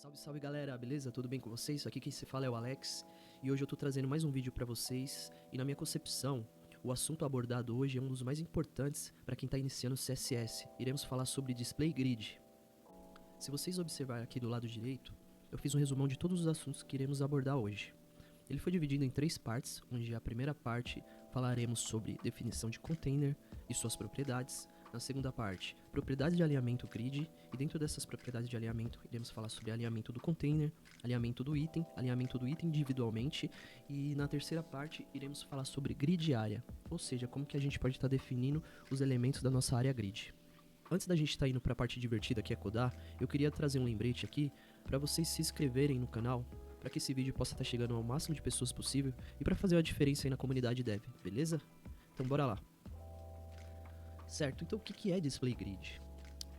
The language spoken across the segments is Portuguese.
Salve, salve galera, beleza? Tudo bem com vocês? Aqui quem se fala é o Alex e hoje eu tô trazendo mais um vídeo pra vocês e na minha concepção, o assunto abordado hoje é um dos mais importantes para quem tá iniciando o CSS. Iremos falar sobre Display Grid. Se vocês observarem aqui do lado direito, eu fiz um resumão de todos os assuntos que iremos abordar hoje. Ele foi dividido em 3 partes, onde a primeira parte falaremos sobre definição de container e suas propriedades. Na segunda parte, propriedades de alinhamento grid, e dentro dessas propriedades de alinhamento, iremos falar sobre alinhamento do container, alinhamento do item individualmente, e na terceira parte, iremos falar sobre grid área, ou seja, como que a gente pode estar definindo os elementos da nossa área grid. Antes da gente estar indo para a parte divertida que é codar, eu queria trazer um lembrete aqui para vocês se inscreverem no canal, para que esse vídeo possa estar chegando ao máximo de pessoas possível e para fazer a diferença aí na comunidade dev, beleza? Então bora lá. Certo, então o que é Display Grid?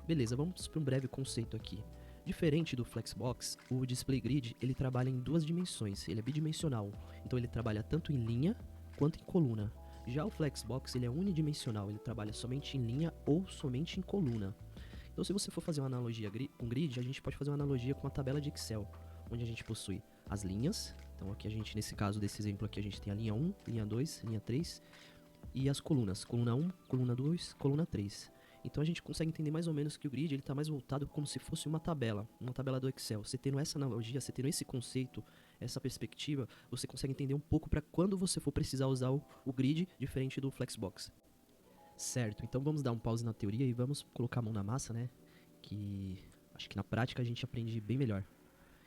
Beleza, vamos para um breve conceito aqui. Diferente do Flexbox, o Display Grid ele trabalha em duas dimensões, ele é bidimensional, então ele trabalha tanto em linha quanto em coluna. Já o Flexbox ele é unidimensional, ele trabalha somente em linha ou somente em coluna. Então se você for fazer uma analogia com grid, a gente pode fazer uma analogia com uma tabela de Excel, onde a gente possui as linhas, então aqui a gente, nesse caso desse exemplo aqui, a gente tem a linha 1, linha 2, linha 3, e as colunas, coluna 1, coluna 2, coluna 3. Então a gente consegue entender mais ou menos que o grid ele está mais voltado como se fosse uma tabela do Excel. Você tendo essa analogia, você tendo esse conceito, essa perspectiva, você consegue entender um pouco para quando você for precisar usar o grid diferente do Flexbox. Certo, então vamos dar um pause na teoria e vamos colocar a mão na massa, né? Que acho que na prática a gente aprende bem melhor.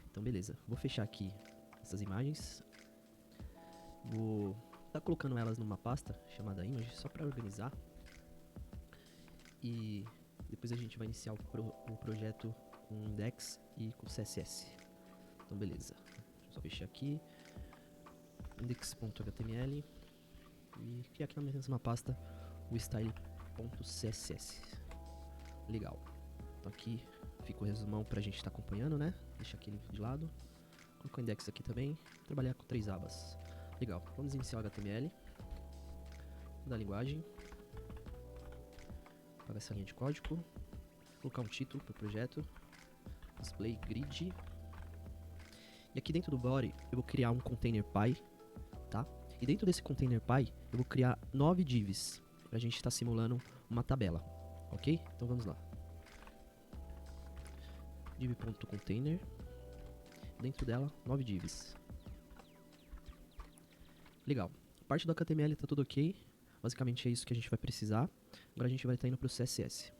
Então beleza, vou fechar aqui essas imagens. Vou estar colocando elas numa pasta chamada image, só para organizar. E depois a gente vai iniciar o projeto com index e com CSS. Então beleza, deixa eu só fechar aqui index.html e criar aqui na mesma pasta o style.css. Legal, então aqui fica o resumão pra gente estar acompanhando, né? Deixa aquele de lado, colocar o index aqui também, trabalhar com 3 abas. Legal, vamos iniciar o HTML da linguagem, para essa linha de código, colocar um título para o projeto, Display Grid, e aqui dentro do body eu vou criar um container py, tá? E dentro desse container py eu vou criar 9 divs, para a gente estar simulando uma tabela, ok? Então vamos lá. Div.container, dentro dela 9 divs. Legal, a parte do HTML está tudo ok, basicamente é isso que a gente vai precisar. Agora a gente vai estar indo para o CSS.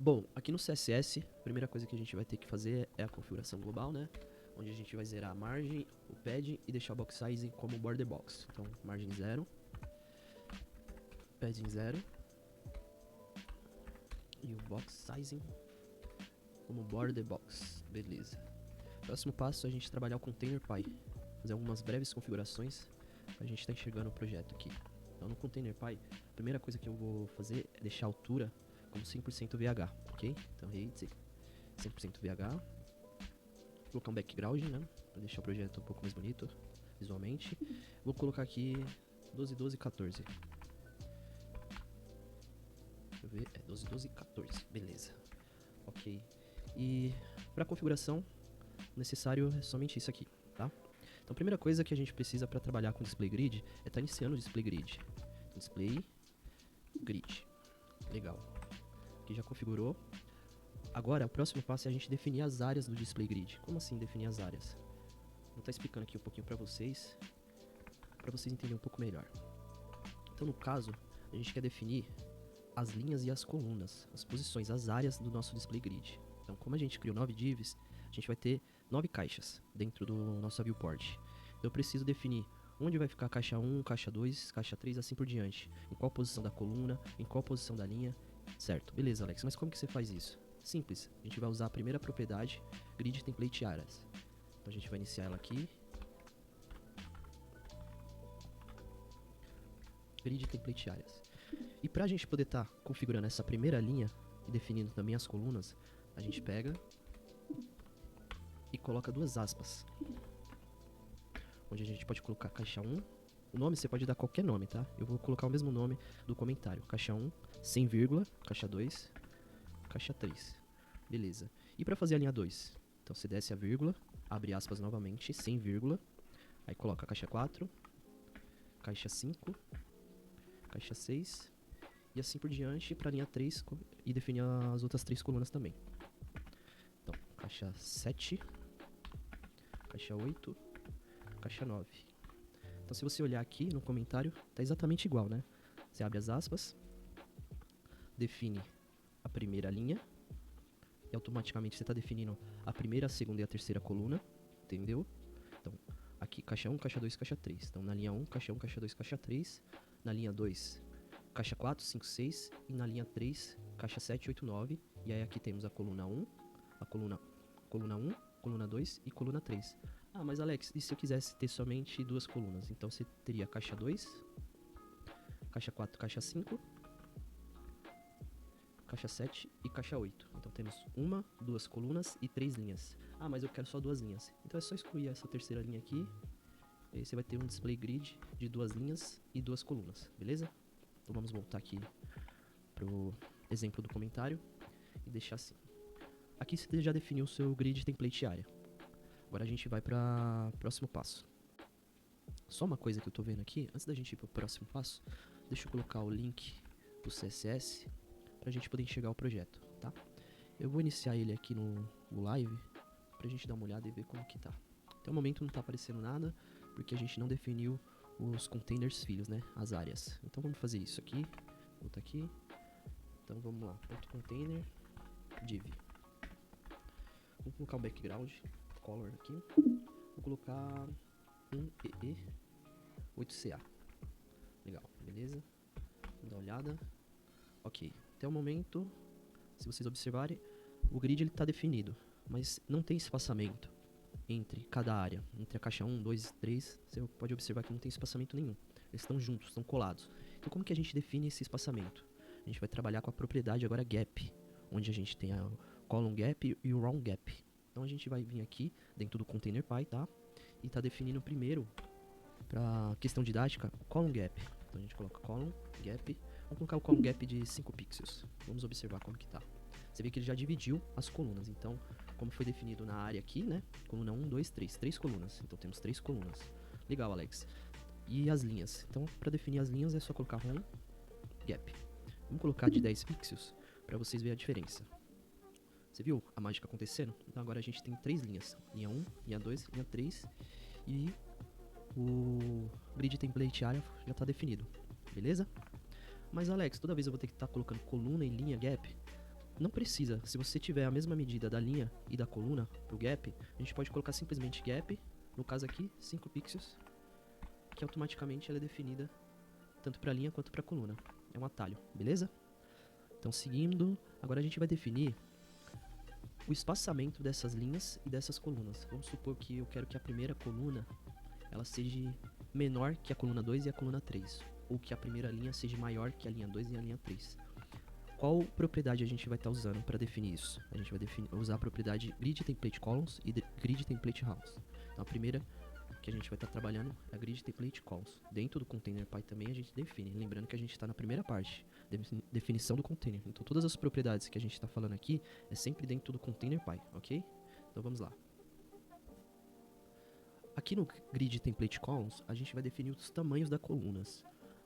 Bom, aqui no CSS, a primeira coisa que a gente vai ter que fazer é a configuração global, né? Onde a gente vai zerar a margem, o pad e deixar o box sizing como border box. Então, margem 0, padding 0 e o box sizing como border box. Beleza. Próximo passo é a gente trabalhar o container py. Fazer algumas breves configurações para a gente estar enxergando o projeto aqui. Então no container py, a primeira coisa que eu vou fazer é deixar a altura como 100% VH, ok? Então height 100% VH. Vou colocar um background, né? Para deixar o projeto um pouco mais bonito visualmente. Vou colocar aqui 12, 12, 14. Deixa eu ver, 12, 12, 14, beleza. Ok. E para configuração, o necessário é somente isso aqui, tá? Então a primeira coisa que a gente precisa para trabalhar com Display Grid é estar iniciando o Display Grid. Então, Display Grid. Legal. Aqui já configurou. Agora, o próximo passo é a gente definir as áreas do Display Grid. Como assim definir as áreas? Vou estar explicando aqui um pouquinho para vocês entenderem um pouco melhor. Então, no caso, a gente quer definir as linhas e as colunas, as posições, as áreas do nosso Display Grid. Então, como a gente criou 9 divs, a gente vai ter 9 caixas dentro do nosso viewport. Então, eu preciso definir onde vai ficar a caixa 1, caixa 2, caixa 3, assim por diante. Em qual posição da coluna, em qual posição da linha. Certo, beleza, Alex, mas como que você faz isso? Simples, a gente vai usar a primeira propriedade, Grid Template Areas. Então a gente vai iniciar ela aqui. Grid Template Areas. E para a gente poder estar configurando essa primeira linha e definindo também as colunas, a gente pega e coloca 2 aspas. Onde a gente pode colocar caixa 1. O nome você pode dar qualquer nome, tá? Eu vou colocar o mesmo nome do comentário. Caixa 1, sem vírgula, caixa 2, caixa 3. Beleza. E para fazer a linha 2? Então você desce a vírgula, abre aspas novamente, sem vírgula. Aí coloca caixa 4, caixa 5, caixa 6 e assim por diante para a linha 3 e definir as outras 3 colunas também. Então, caixa 7, caixa 8, caixa 9. Então se você olhar aqui no comentário, tá exatamente igual, né? Você abre as aspas, define a primeira linha e automaticamente você está definindo a primeira, a segunda e a terceira coluna, entendeu? Então, aqui caixa 1, caixa 2, caixa 3. Então, na linha 1, caixa 1, caixa 2, caixa 3. Na linha 2, caixa 4, 5, 6. E na linha 3, caixa 7, 8, 9. E aí aqui temos a coluna 1, a coluna 1, coluna 2 e coluna 3. Ah, mas Alex, e se eu quisesse ter somente 2 colunas? Então, você teria caixa 2, caixa 4, caixa 5, caixa 7 e caixa 8. Então temos 1, 2 colunas e 3 linhas. Ah, mas eu quero só 2 linhas. Então é só excluir essa terceira linha aqui. E aí você vai ter um display grid de 2 linhas e 2 colunas, beleza? Então vamos voltar aqui pro exemplo do comentário e deixar assim. Aqui você já definiu o seu grid template área. Agora a gente vai para o próximo passo. Só uma coisa que eu tô vendo aqui, antes da gente ir pro próximo passo, deixa eu colocar o link do CSS pra gente poder enxergar o projeto, tá? Eu vou iniciar ele aqui no live pra gente dar uma olhada e ver como que tá. Até o momento não tá aparecendo nada, porque a gente não definiu os containers filhos, né? As áreas. Então vamos fazer isso aqui. Volta aqui. Então vamos lá. Ponto container div. Vou colocar o background color aqui. Vou colocar um EE8CA. Legal, beleza? Vamos dar uma olhada. Ok. Até o momento, se vocês observarem, o grid ele está definido, mas não tem espaçamento entre cada área, entre a caixa 1, 2 e 3, você pode observar que não tem espaçamento nenhum. Eles estão juntos, estão colados. Então como que a gente define esse espaçamento? A gente vai trabalhar com a propriedade agora gap, onde a gente tem a column gap e o round gap. Então a gente vai vir aqui dentro do container py, tá? E tá definindo primeiro, para questão didática, o column gap. Então a gente coloca column gap. Vamos colocar o column gap de 5 pixels. Vamos observar como que tá. Você vê que ele já dividiu as colunas. Então, como foi definido na área aqui, né? Coluna 1, 2, 3. 3 colunas. Então, temos 3 colunas. Legal, Alex. E as linhas? Então, para definir as linhas, é só colocar round gap. Vamos colocar de 10 pixels para vocês verem a diferença. Você viu a mágica acontecendo? Então, agora a gente tem 3 linhas. Linha 1, linha 2, linha 3. E o grid template área já está definido. Beleza? Mas Alex, toda vez eu vou ter que estar colocando coluna e linha gap? Não precisa. Se você tiver a mesma medida da linha e da coluna pro gap, a gente pode colocar simplesmente gap, no caso aqui, 5 pixels, que automaticamente ela é definida tanto para a linha quanto para a coluna. É um atalho, beleza? Então seguindo, agora a gente vai definir o espaçamento dessas linhas e dessas colunas. Vamos supor que eu quero que a primeira coluna ela seja menor que a coluna 2 e a coluna 3. Ou que a primeira linha seja maior que a linha 2 e a linha 3. Qual propriedade a gente vai estar usando para definir isso? A gente vai usar a propriedade grid template columns e grid template rows. Então a primeira que a gente vai estar trabalhando é a grid template columns. Dentro do container py também a gente define. Lembrando que a gente está na primeira parte, definição do container. Então todas as propriedades que a gente está falando aqui é sempre dentro do container py, ok? Então vamos lá. Aqui no grid template columns a gente vai definir os tamanhos das colunas.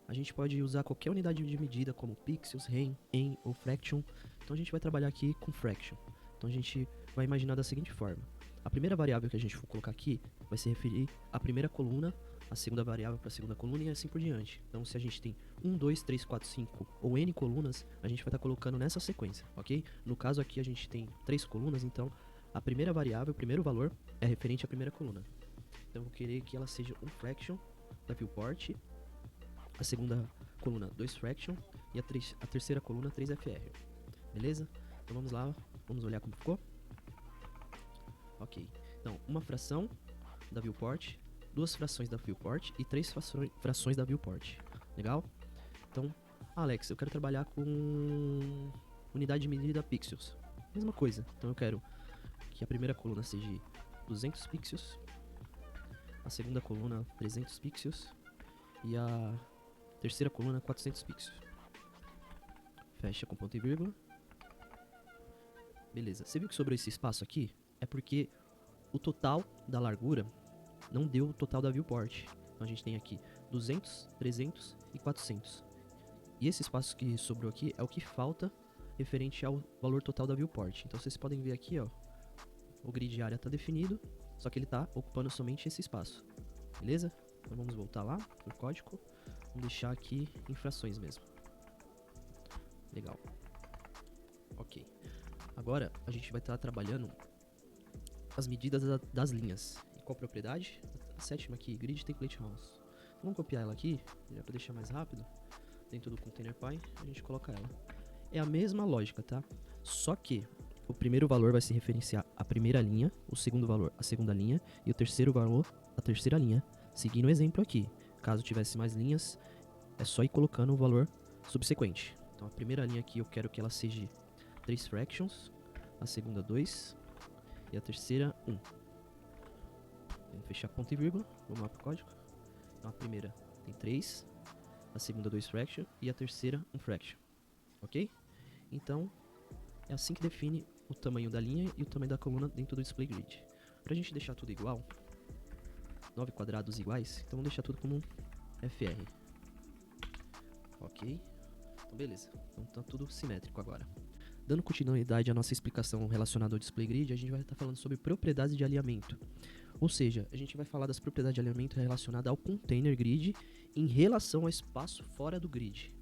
A gente pode usar qualquer unidade de medida como pixels, rem, en ou fraction. Então a gente vai trabalhar aqui com fraction. Então a gente vai imaginar da seguinte forma. A primeira variável que a gente for colocar aqui vai se referir à primeira coluna, a segunda variável para a segunda coluna e assim por diante. Então se a gente tem 1, 2, 3, 4, 5 ou n colunas, a gente vai estar colocando nessa sequência, ok? No caso aqui a gente tem 3 colunas, então a primeira variável, o primeiro valor é referente à primeira coluna. Então eu vou querer que ela seja um fraction da viewport, a segunda coluna 2 fraction e a terceira coluna 3fr. Beleza? Então vamos lá, vamos olhar como ficou. Ok, então uma fração da viewport, 2 frações da viewport e 3 frações da viewport. Legal? Então, Alex, eu quero trabalhar com unidade de medida pixels. Mesma coisa, então eu quero que a primeira coluna seja 200 pixels, a segunda coluna 300 pixels e a terceira coluna 400 pixels. Fecha com ponto e vírgula. Beleza, você viu que sobrou esse espaço aqui? é porque o total da largura não deu o total da viewport. Então a gente tem aqui 200, 300 e 400. E esse espaço que sobrou aqui é o que falta referente ao valor total da viewport. Então vocês podem ver aqui, ó, o grid de área está definido, só que ele está ocupando somente esse espaço. Beleza? Então vamos voltar lá pro código. Vamos deixar aqui em frações mesmo. Legal. Ok. Agora a gente vai estar trabalhando as medidas das linhas. E qual propriedade? A sétima aqui, Grid Template House. Então, vamos copiar ela aqui, já para deixar mais rápido. Dentro do ContainerPy, a gente coloca ela. É a mesma lógica, tá? Só que o primeiro valor vai se referenciar à primeira linha, o segundo valor à segunda linha e o terceiro valor à terceira linha. Seguindo o exemplo aqui. Caso tivesse mais linhas, é só ir colocando o valor subsequente. Então a primeira linha aqui eu quero que ela seja 3 fractions, a segunda 2 e a terceira 1. Vamos fechar ponto e vírgula, vamos lá pro código. Então a primeira tem 3, a segunda 2 fraction e a terceira 1 fraction. Ok? Então é assim que define o tamanho da linha e o tamanho da coluna dentro do display grid. Pra gente deixar tudo igual, 9 quadrados iguais, então vamos deixar tudo como um FR. Ok? Então beleza, então tá tudo simétrico agora. Dando continuidade à nossa explicação relacionada ao display grid, a gente vai estar falando sobre propriedades de alinhamento. Ou seja, a gente vai falar das propriedades de alinhamento relacionadas ao container grid em relação ao espaço fora do grid,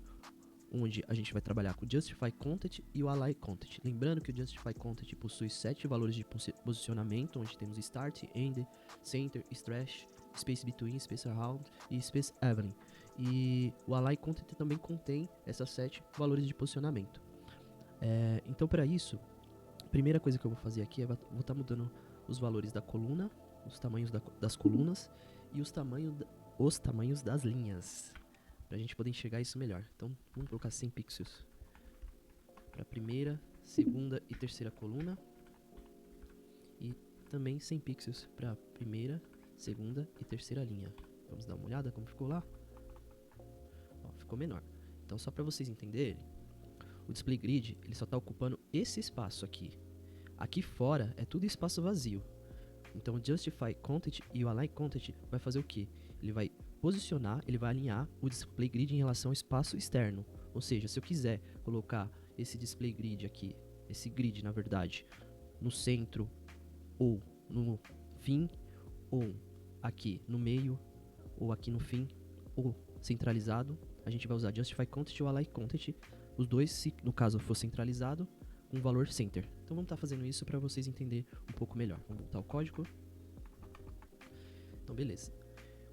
onde a gente vai trabalhar com o Justify Content e o Align Content. Lembrando que o Justify Content possui 7 valores de posicionamento, onde temos Start, End, Center, Stretch, Space Between, Space Around e Space Evening. E o Align Content também contém essas 7 valores de posicionamento. Então, para isso, a primeira coisa que eu vou fazer aqui é vou estar mudando os valores da coluna, os tamanhos das colunas e os tamanhos das linhas, para a gente poder enxergar isso melhor. Então, vamos colocar 100 pixels para a primeira, segunda e terceira coluna. E também 100 pixels para a primeira, segunda e terceira linha. Vamos dar uma olhada como ficou lá? Ó, ficou menor. Então, só para vocês entenderem, o display grid ele só está ocupando esse espaço aqui. Aqui fora é tudo espaço vazio. Então o Justify Content e o Align Content vai fazer o que? Ele vai posicionar, ele vai alinhar o display grid em relação ao espaço externo. Ou seja, se eu quiser colocar esse display grid aqui, esse grid na verdade, no centro, ou no fim, ou aqui no meio, ou aqui no fim, ou centralizado, a gente vai usar Justify Content e o Align Content. Os dois, se no caso for centralizado, com valor center. Então vamos estar fazendo isso para vocês entenderem um pouco melhor. Vamos voltar ao código. Então beleza.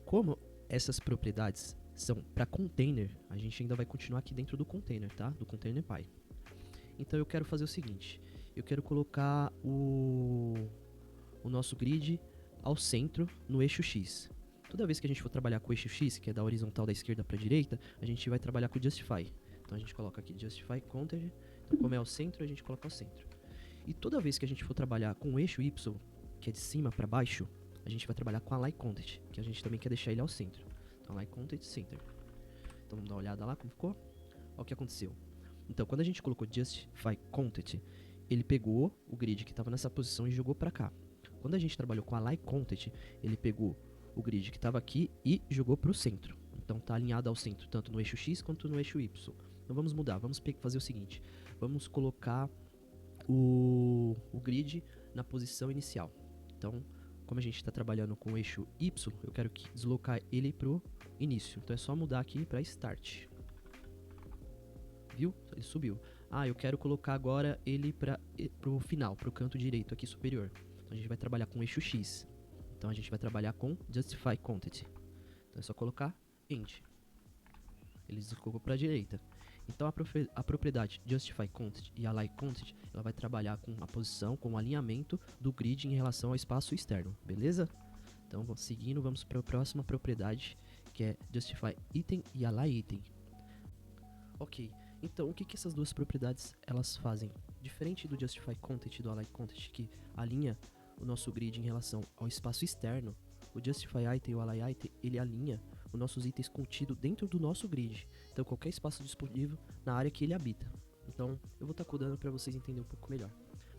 Como essas propriedades são para container, a gente ainda vai continuar aqui dentro do container, tá? Do ContainerPy. Então eu quero fazer o seguinte. Eu quero colocar o nosso grid ao centro no eixo X. Toda vez que a gente for trabalhar com o eixo X, que é da horizontal da esquerda para a direita, a gente vai trabalhar com o Justify. Então a gente coloca aqui Justify Content, então como é o centro, a gente coloca o centro. E toda vez que a gente for trabalhar com o eixo Y, que é de cima para baixo, a gente vai trabalhar com a Align Content, que a gente também quer deixar ele ao centro. Então Align Content Center. Então vamos dar uma olhada lá como ficou. Olha o que aconteceu. Então quando a gente colocou Justify Content, ele pegou o grid que estava nessa posição e jogou para cá. Quando a gente trabalhou com a Align Content, ele pegou o grid que estava aqui e jogou para o centro. Então está alinhado ao centro, tanto no eixo X quanto no eixo Y. Então vamos mudar, vamos fazer o seguinte. Vamos colocar o grid na posição inicial. Então, como a gente está trabalhando com o eixo Y, eu quero deslocar ele para o início. Então é só mudar aqui para Start. Viu? Ele subiu. Ah, eu quero colocar agora ele para o final, para o canto direito aqui superior. Então a gente vai trabalhar com o eixo X. Então a gente vai trabalhar com Justify Content. Então é só colocar End. Ele deslocou para a direita. Então a propriedade Justify Content e Align Content, ela vai trabalhar com a posição, com o alinhamento do grid em relação ao espaço externo, beleza? Então seguindo, vamos para a próxima propriedade, que é Justify Item e Align Item. Ok, então o que essas duas propriedades elas fazem? Diferente do Justify Content e do Align Content, que alinha o nosso grid em relação ao espaço externo, o Justify Item e o Align Item, ele alinha os nossos itens contidos dentro do nosso grid. Então qualquer espaço disponível na área que ele habita. Então eu vou estar codando para vocês entenderem um pouco melhor.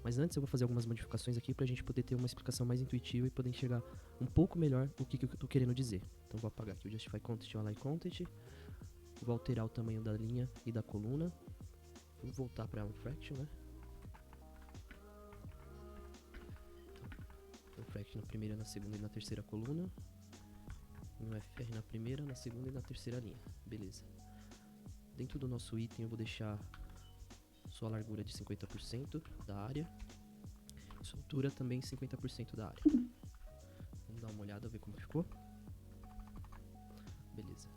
Mas antes eu vou fazer algumas modificações aqui pra gente poder ter uma explicação mais intuitiva e poder enxergar um pouco melhor o que eu tô querendo dizer. Então vou apagar aqui o Justify Content e o Align Content. Vou alterar o tamanho da linha e da coluna. Vou voltar para um fraction, né? Um fraction na primeira, na segunda e na terceira coluna. Um FR na primeira, na segunda e na terceira linha. Beleza. Dentro do nosso item eu vou deixar sua largura de 50% da área. Sua altura também 50% da área. Vamos dar uma olhada, ver como ficou. Beleza.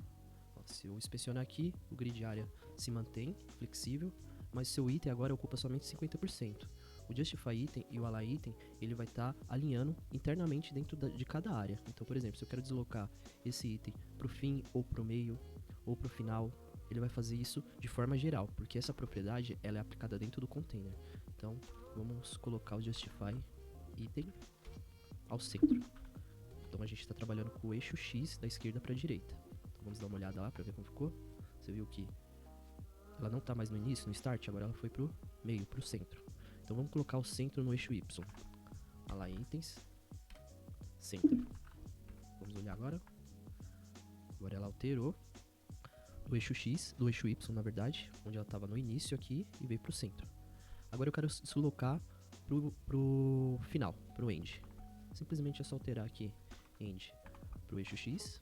Ó, se eu inspecionar aqui, o grid área se mantém flexível, mas seu item agora ocupa somente 50%. O Justify Item e o Align Item, ele vai estar alinhando internamente dentro de cada área. Então, por exemplo, se eu quero deslocar esse item para o fim, ou para o meio, ou para o final, ele vai fazer isso de forma geral, porque essa propriedade ela é aplicada dentro do container. Então, vamos colocar o Justify Item ao centro. Então, a gente está trabalhando com o eixo X da esquerda para a direita. Então, vamos dar uma olhada lá para ver como ficou. Você viu que ela não está mais no início, no start, agora ela foi para o meio, para o centro. Então vamos colocar o centro no eixo Y. Align Itens, Center. Vamos olhar agora. Agora ela alterou do eixo X, do eixo Y na verdade, onde ela estava no início aqui e veio para o centro. Agora eu quero deslocar pro final, pro End. Simplesmente é só alterar aqui End pro eixo X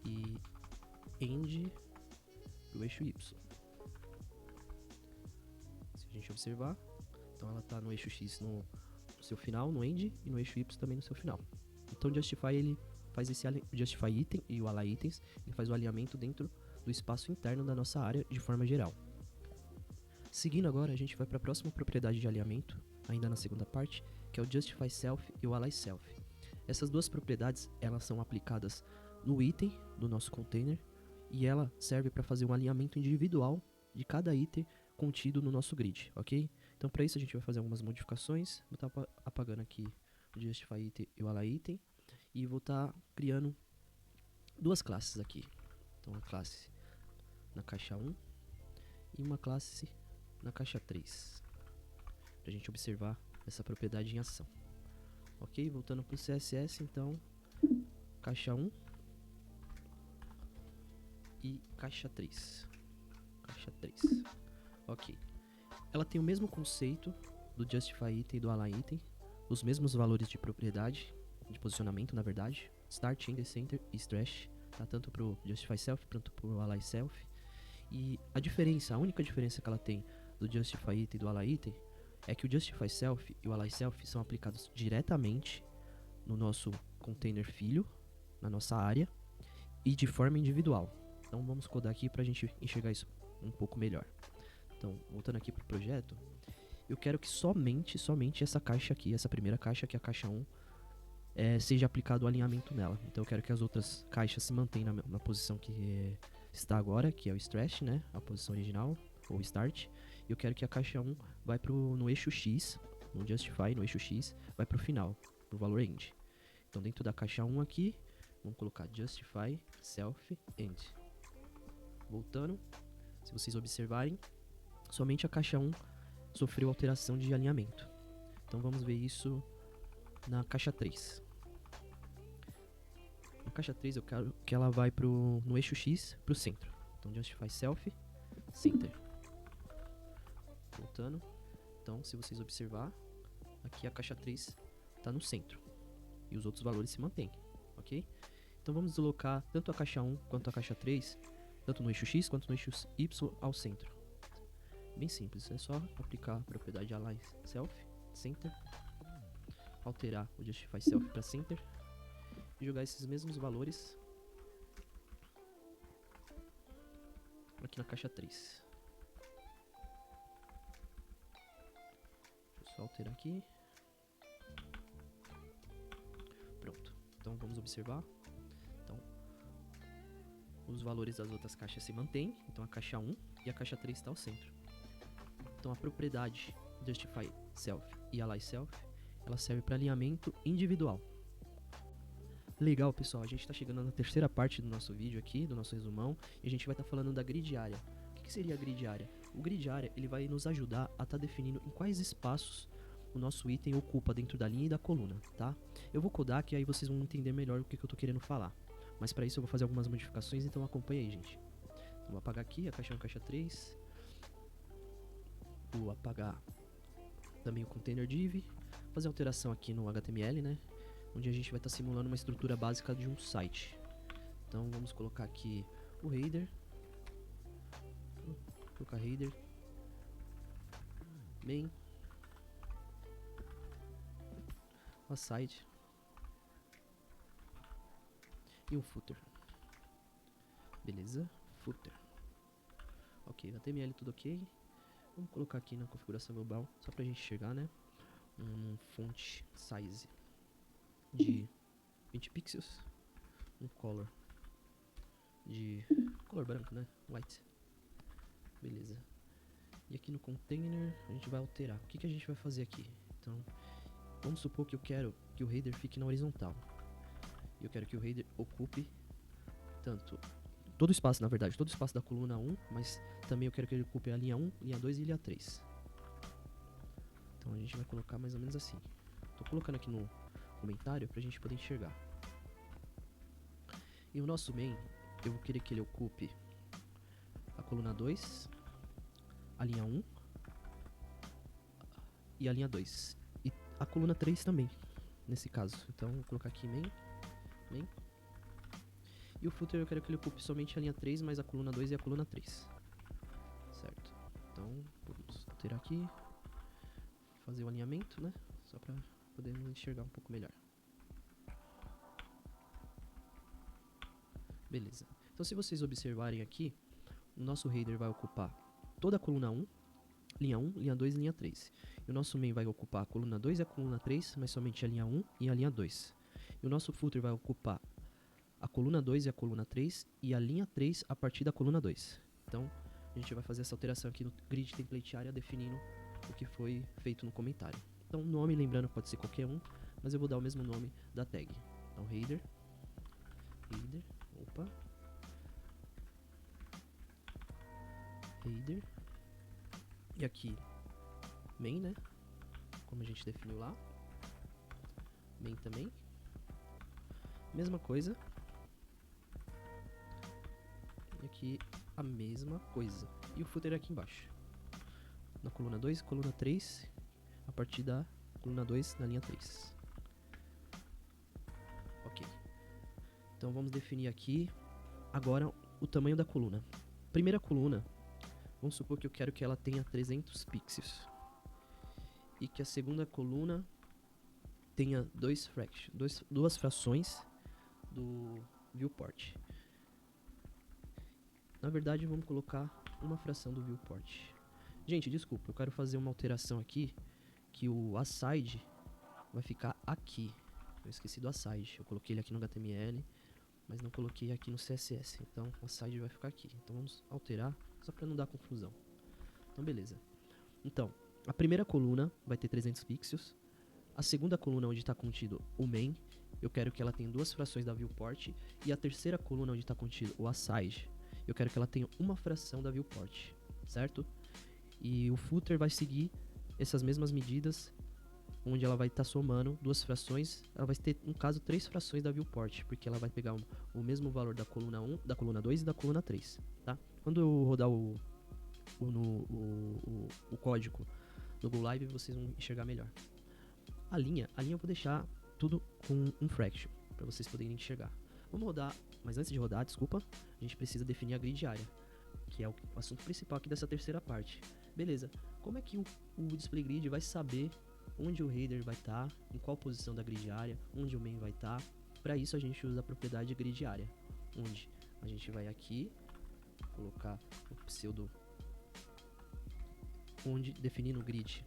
e End pro eixo Y. Se a gente observar, então ela está no eixo X no seu final, no End, e no eixo Y também no seu final. Então o Justify ele faz esse Justify Item e o Align Itens, ele faz o alinhamento dentro do espaço interno da nossa área de forma geral. Seguindo agora, a gente vai para a próxima propriedade de alinhamento, ainda na segunda parte, que é o Justify Self e o Align Self. Essas duas propriedades, elas são aplicadas no item do nosso container e ela serve para fazer um alinhamento individual de cada item contido no nosso grid, ok? Então para isso a gente vai fazer algumas modificações. Vou estar apagando aqui o Justify Item e o Align Item e vou estar criando duas classes aqui. Então uma classe na caixa 1 e uma classe na caixa 3, para a gente observar essa propriedade em ação. Ok? Voltando para o CSS, então caixa 1 e caixa 3. Caixa 3. Ok. Ela tem o mesmo conceito do Justify Item e do Align Item, os mesmos valores de propriedade, de posicionamento na verdade, Start, End, Center e Trash, tá? Tanto para o Justify Self quanto para o Align Self. E a única diferença que ela tem do Justify Item e do Align Item é que o Justify Self e o Align Self são aplicados diretamente no nosso container filho, na nossa área, e de forma individual. Então vamos codar aqui para a gente enxergar isso um pouco melhor. Então, voltando aqui para o projeto, eu quero que somente essa caixa aqui, essa primeira caixa, que é a caixa 1, seja aplicado o alinhamento nela. Então eu quero que as outras caixas se mantenham na posição que está agora, que é o Stretch, né? A posição original, ou Start. E eu quero que a caixa 1 vai no eixo X, no Justify, no eixo X, vai para o final, no valor End. Então dentro da caixa 1 aqui, vamos colocar Justify Self End. Voltando, se vocês observarem, somente a caixa 1 sofreu alteração de alinhamento. Então vamos ver isso na caixa 3. Na caixa 3 eu quero que ela vai no eixo X para o centro. Então Justify Self, Center. Voltando. Então se vocês observar, aqui a caixa 3 está no centro. E os outros valores se mantêm, ok? Então vamos deslocar tanto a caixa 1 quanto a caixa 3, tanto no eixo X quanto no eixo Y ao centro. Bem simples, é só aplicar a propriedade Align Self, Center, alterar o Justify Self para Center e jogar esses mesmos valores aqui na caixa 3. Deixa eu só alterar aqui. Pronto. Então vamos observar. Então, os valores das outras caixas se mantêm. Então a caixa 1 e a caixa 3 está ao centro. Então a propriedade Justify Self e Align Self, ela serve para alinhamento individual. Legal, pessoal, a gente está chegando na terceira parte do nosso vídeo aqui, do nosso resumão, e a gente vai estar falando da grid área. O que seria a grid área? O grid área ele vai nos ajudar a estar definindo em quais espaços o nosso item ocupa dentro da linha e da coluna, tá? Eu vou codar que aí vocês vão entender melhor o que eu tô querendo falar. Mas para isso eu vou fazer algumas modificações, então acompanha aí, gente. Então, vou apagar aqui a caixa 1 e a caixa 3. Vou apagar também o container div. Fazer alteração aqui no HTML, né? Onde a gente vai estar simulando uma estrutura básica de um site. Então vamos colocar aqui o header. Vou colocar header. Main. A site. E um footer. Beleza? Footer. Ok, HTML tudo ok. Vamos colocar aqui na configuração global, só pra gente chegar, né? Um font size de 20 pixels. Um color de color branco, né? White. Beleza. E aqui no container a gente vai alterar. O que a gente vai fazer aqui? Então, vamos supor que eu quero que o header fique na horizontal. E eu quero que o header ocupe tanto todo o espaço, na verdade, todo o espaço da coluna 1, mas também eu quero que ele ocupe a linha 1, linha 2 e linha 3. Então a gente vai colocar mais ou menos assim. Tô colocando aqui no comentário pra gente poder enxergar. E o nosso main, eu vou querer que ele ocupe a coluna 2, a linha 1 e a linha 2. E a coluna 3 também, nesse caso. Então vou colocar aqui main. E o footer eu quero que ele ocupe somente a linha 3, mais a coluna 2 e a coluna 3. Certo. Então, vamos alterar aqui. Fazer o alinhamento, né? Só para podermos enxergar um pouco melhor. Beleza. Então, se vocês observarem aqui, o nosso header vai ocupar toda a coluna 1, linha 2 e linha 3. E o nosso main vai ocupar a coluna 2 e a coluna 3, mas somente a linha 1 e a linha 2. E o nosso footer vai ocupar a coluna 2 e a coluna 3 e a linha 3 a partir da coluna 2. Então, a gente vai fazer essa alteração aqui no grid template area definindo o que foi feito no comentário. Então, o nome, lembrando, pode ser qualquer um, mas eu vou dar o mesmo nome da tag. Então, header, e aqui main, né? Como a gente definiu lá. Main também. Mesma coisa. E aqui a mesma coisa. E o footer aqui embaixo. Na coluna 2, coluna 3, a partir da coluna 2 na linha 3. Ok. Então vamos definir aqui agora o tamanho da coluna. Primeira coluna, vamos supor que eu quero que ela tenha 300 pixels. E que a segunda coluna tenha duas frações do viewport. Na verdade, vamos colocar uma fração do viewport. Gente, desculpa, eu quero fazer uma alteração aqui, que o aside vai ficar aqui. Eu esqueci do aside, eu coloquei ele aqui no HTML, mas não coloquei aqui no CSS. Então, o aside vai ficar aqui. Então, vamos alterar, só para não dar confusão. Então, beleza. Então, a primeira coluna vai ter 300 pixels. A segunda coluna, onde está contido o main, eu quero que ela tenha duas frações da viewport. E a terceira coluna, onde está contido o aside, eu quero que ela tenha uma fração da viewport, certo? E o footer vai seguir essas mesmas medidas, onde ela vai estar somando duas frações. Ela vai ter, no caso, 3 frações da viewport, porque ela vai pegar o mesmo valor da coluna 1, da coluna 2 e da coluna 3, tá? Quando eu rodar o código no Go Live, vocês vão enxergar melhor. A linha eu vou deixar tudo com um fraction, para vocês poderem enxergar. Vamos rodar, mas antes de rodar, desculpa, a gente precisa definir a grid área, que é o assunto principal aqui dessa terceira parte. Beleza, como é que o display grid vai saber onde o header vai estar, em qual posição da grid área, onde o main vai estar? Para isso a gente usa a propriedade grid área, onde a gente vai aqui colocar o pseudo, onde definindo o grid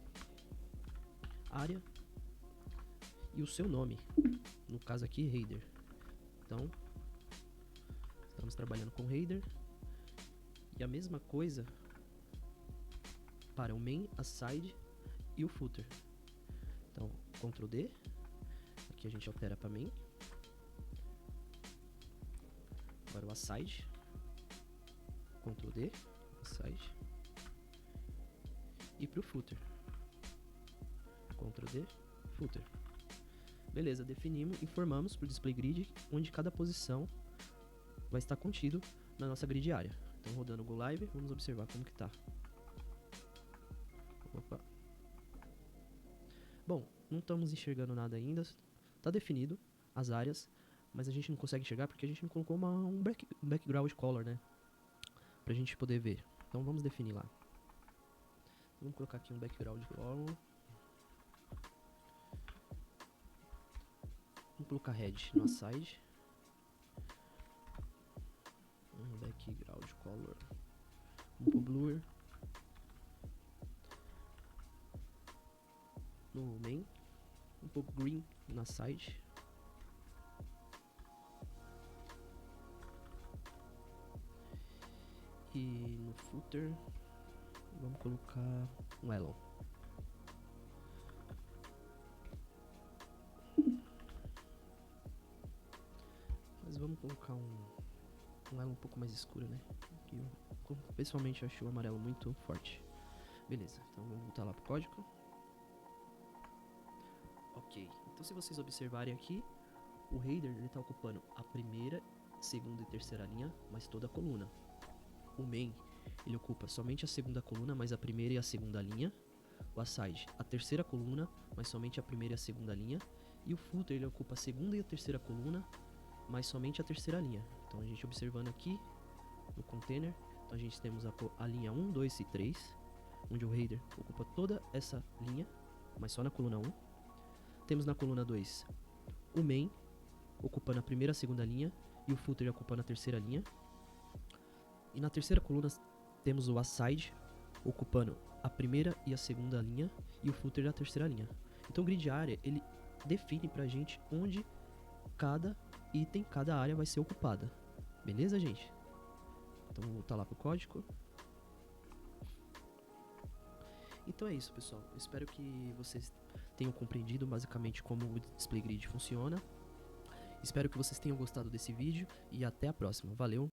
área e o seu nome, no caso aqui header. Então, estamos trabalhando com header. E a mesma coisa para o main, a side e o footer. Então, Ctrl D. Aqui a gente altera para main. Agora o aside. Ctrl D. Aside. e pro footer. Ctrl D, footer. Beleza, definimos, informamos pro display grid onde cada posição vai estar contido na nossa grid área. Então rodando o Go Live, vamos observar como que tá. Opa. Bom, não estamos enxergando nada ainda, tá definido as áreas, mas a gente não consegue enxergar porque a gente não colocou um background color, né? Pra gente poder ver. Então vamos definir lá. Vamos colocar aqui um background color. Vamos colocar red no side. Um background color. Um blur. No main. Um pouco green na side. E no footer vamos colocar um elon. Mas vamos colocar um elon um pouco mais escuro, né? Que eu pessoalmente acho o amarelo muito forte. Beleza, então vamos voltar lá pro código. Ok, então se vocês observarem aqui, o header ele está ocupando a primeira, segunda e terceira linha, mas toda a coluna. O main ele ocupa somente a segunda coluna, mas a primeira e a segunda linha. O aside, a terceira coluna, mas somente a primeira e a segunda linha. E o footer ele ocupa a segunda e a terceira coluna, mas somente a terceira linha. Então a gente observando aqui no container, então a gente temos a linha 1, 2 e 3, onde o header ocupa toda essa linha, mas só na coluna 1. Temos na coluna 2 o main ocupando a primeira e a segunda linha e o footer ocupando a terceira linha. E na terceira coluna temos o aside ocupando a primeira e a segunda linha e o footer a terceira linha. Então o grid area ele define pra gente onde cada item, cada área vai ser ocupada. Beleza, gente? Então vou voltar lá pro código. Então é isso, pessoal. Eu espero que vocês tenham compreendido basicamente como o display grid funciona. Espero que vocês tenham gostado desse vídeo e até a próxima. Valeu!